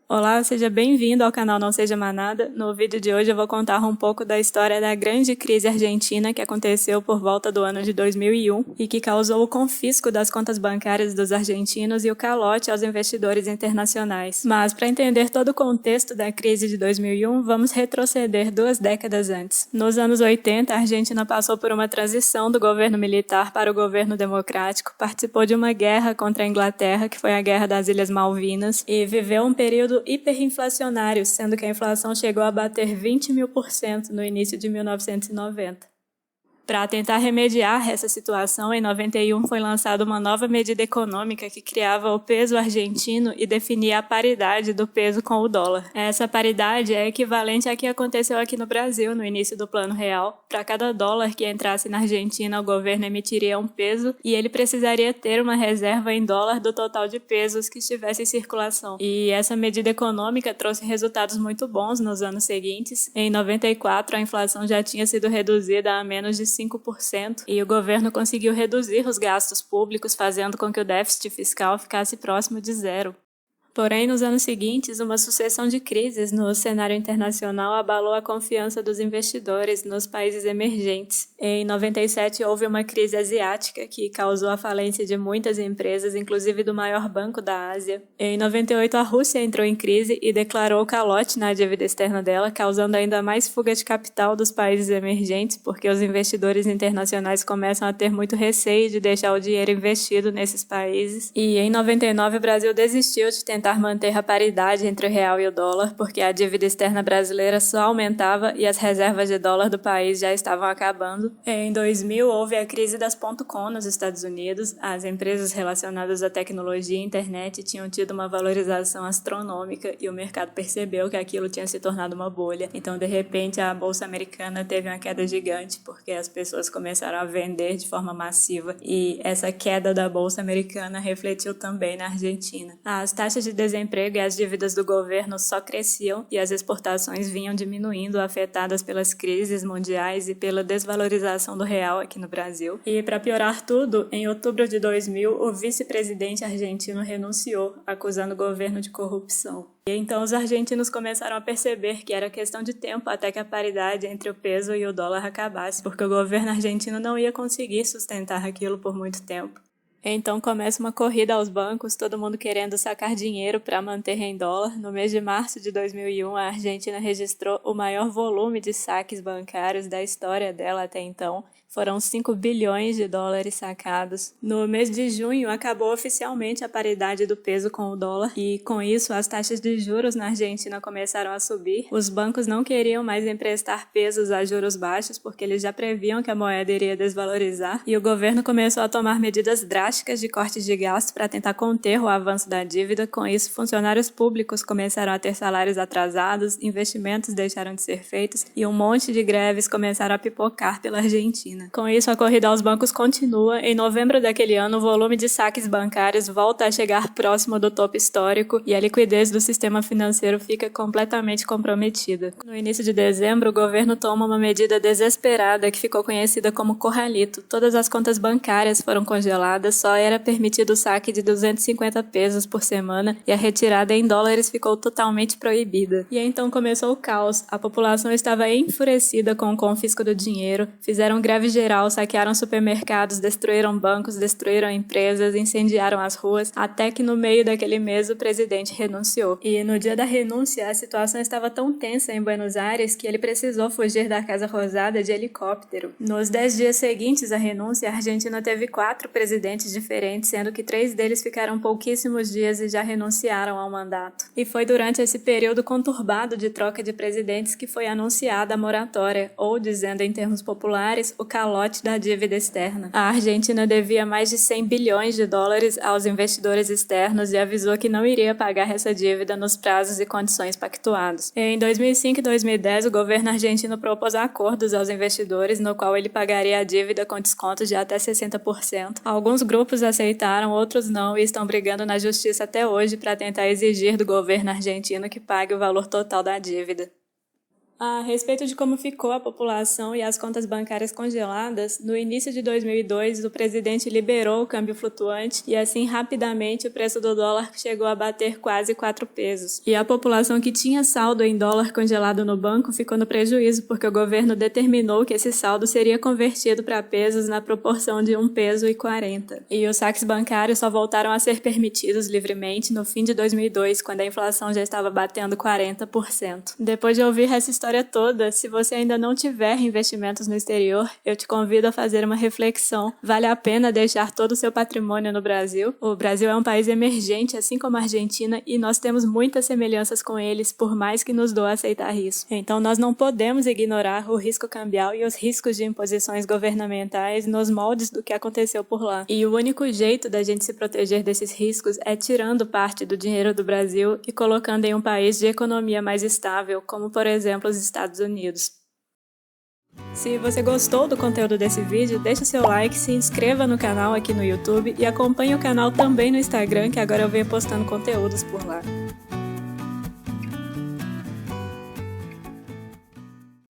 Olá, seja bem-vindo ao canal Não Seja Manada. No vídeo de hoje eu vou contar um pouco da história da grande crise argentina que aconteceu por volta do ano de 2001 e que causou o confisco das contas bancárias dos argentinos e o calote aos investidores internacionais. Mas para entender todo o contexto da crise de 2001, vamos retroceder 2 décadas antes. Nos anos 80, a Argentina passou por uma transição do governo militar para o governo democrático, participou de uma guerra contra a Inglaterra, que foi a Guerra das Ilhas Malvinas, e viveu um período hiperinflacionário, sendo que a inflação chegou a bater 20.000% no início de 1990. Para tentar remediar essa situação, em 91 foi lançada uma nova medida econômica que criava o peso argentino e definia a paridade do peso com o dólar. Essa paridade é equivalente à que aconteceu aqui no Brasil no início do Plano Real. Para cada dólar que entrasse na Argentina, o governo emitiria um peso e ele precisaria ter uma reserva em dólar do total de pesos que estivesse em circulação. E essa medida econômica trouxe resultados muito bons nos anos seguintes. Em 94, a inflação já tinha sido reduzida a menos de 5%, e o governo conseguiu reduzir os gastos públicos, fazendo com que o déficit fiscal ficasse próximo de zero. Porém, nos anos seguintes, uma sucessão de crises no cenário internacional abalou a confiança dos investidores nos países emergentes. Em 97, houve uma crise asiática que causou a falência de muitas empresas, inclusive do maior banco da Ásia. Em 98, a Rússia entrou em crise e declarou calote na dívida externa dela, causando ainda mais fuga de capital dos países emergentes, porque os investidores internacionais começam a ter muito receio de deixar o dinheiro investido nesses países. E em 99, o Brasil desistiu de tentar manter a paridade entre o real e o dólar, porque a dívida externa brasileira só aumentava e as reservas de dólar do país já estavam acabando. Em 2000, houve a crise das .com nos Estados Unidos. As empresas relacionadas à tecnologia e internet tinham tido uma valorização astronômica e o mercado percebeu que aquilo tinha se tornado uma bolha. Então, de repente, a Bolsa Americana teve uma queda gigante, porque as pessoas começaram a vender de forma massiva e essa queda da Bolsa Americana refletiu também na Argentina. As taxas de desemprego e as dívidas do governo só cresciam e as exportações vinham diminuindo, afetadas pelas crises mundiais e pela desvalorização do real aqui no Brasil. E para piorar tudo, em outubro de 2000, o vice-presidente argentino renunciou, acusando o governo de corrupção. E então os argentinos começaram a perceber que era questão de tempo até que a paridade entre o peso e o dólar acabasse, porque o governo argentino não ia conseguir sustentar aquilo por muito tempo. Então começa uma corrida aos bancos, todo mundo querendo sacar dinheiro para manter em dólar. No mês de março de 2001, a Argentina registrou o maior volume de saques bancários da história dela até então. Foram 5 bilhões de dólares sacados. No mês de junho, acabou oficialmente a paridade do peso com o dólar e, com isso, as taxas de juros na Argentina começaram a subir. Os bancos não queriam mais emprestar pesos a juros baixos porque eles já previam que a moeda iria desvalorizar e o governo começou a tomar medidas drásticas de cortes de gasto para tentar conter o avanço da dívida. Com isso, funcionários públicos começaram a ter salários atrasados, investimentos deixaram de ser feitos e um monte de greves começaram a pipocar pela Argentina. Com isso, a corrida aos bancos continua. Em novembro daquele ano, o volume de saques bancários volta a chegar próximo do topo histórico e a liquidez do sistema financeiro fica completamente comprometida. No início de dezembro, o governo toma uma medida desesperada que ficou conhecida como corralito. Todas as contas bancárias foram congeladas, só era permitido o saque de 250 pesos por semana e a retirada em dólares ficou totalmente proibida. E então começou o caos. A população estava enfurecida com o confisco do dinheiro, fizeram greve geral, saquearam supermercados, destruíram bancos, destruíram empresas, incendiaram as ruas, até que no meio daquele mês o presidente renunciou. E no dia da renúncia, a situação estava tão tensa em Buenos Aires que ele precisou fugir da Casa Rosada de helicóptero. Nos 10 dias seguintes à renúncia, a Argentina teve 4 presidentes diferentes, sendo que 3 deles ficaram pouquíssimos dias e já renunciaram ao mandato. E foi durante esse período conturbado de troca de presidentes que foi anunciada a moratória, ou, dizendo em termos populares, o calote da dívida externa. A Argentina devia mais de 100 bilhões de dólares aos investidores externos e avisou que não iria pagar essa dívida nos prazos e condições pactuados. Em 2005 e 2010, o governo argentino propôs acordos aos investidores, no qual ele pagaria a dívida com descontos de até 60%. Alguns grupos aceitaram, outros não, e estão brigando na justiça até hoje para tentar exigir do governo argentino que pague o valor total da dívida. A respeito de como ficou a população e as contas bancárias congeladas, no início de 2002, o presidente liberou o câmbio flutuante e assim rapidamente o preço do dólar chegou a bater quase 4 pesos. E a população que tinha saldo em dólar congelado no banco ficou no prejuízo porque o governo determinou que esse saldo seria convertido para pesos na proporção de 1 peso e 40. E os saques bancários só voltaram a ser permitidos livremente no fim de 2002, quando a inflação já estava batendo 40%. Depois de ouvir essa história toda, se você ainda não tiver investimentos no exterior, eu te convido a fazer uma reflexão. Vale a pena deixar todo o seu patrimônio no Brasil? O Brasil é um país emergente, assim como a Argentina, e nós temos muitas semelhanças com eles, por mais que nos doa aceitar isso. Então nós não podemos ignorar o risco cambial e os riscos de imposições governamentais nos moldes do que aconteceu por lá. E o único jeito da gente se proteger desses riscos é tirando parte do dinheiro do Brasil e colocando em um país de economia mais estável, como por exemplo os Estados Unidos. Se você gostou do conteúdo desse vídeo, deixa seu like, se inscreva no canal aqui no YouTube e acompanhe o canal também no Instagram, que agora eu venho postando conteúdos por lá.